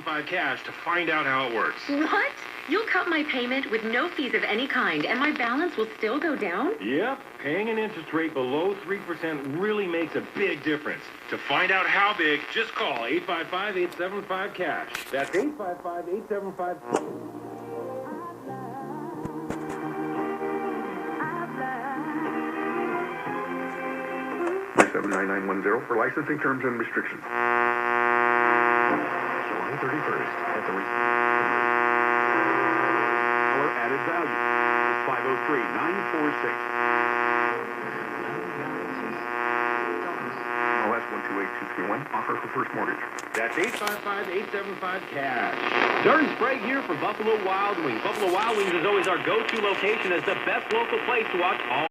875 cash to find out how it works. What? You'll cut my payment with no fees of any kind, and my balance will still go down? Yep. Paying an interest rate below 3% really makes a big difference. To find out how big, just call 855-875-CASH. That's 855-875... 79910 for licensing terms and restrictions. July 31st at the added value. 503-946. LS 128231. Offer for first mortgage. That's 855-875-CASH. Darn Sprague here for Buffalo Wild Wings. Buffalo Wild Wings is always our go-to location as the best local place to watch all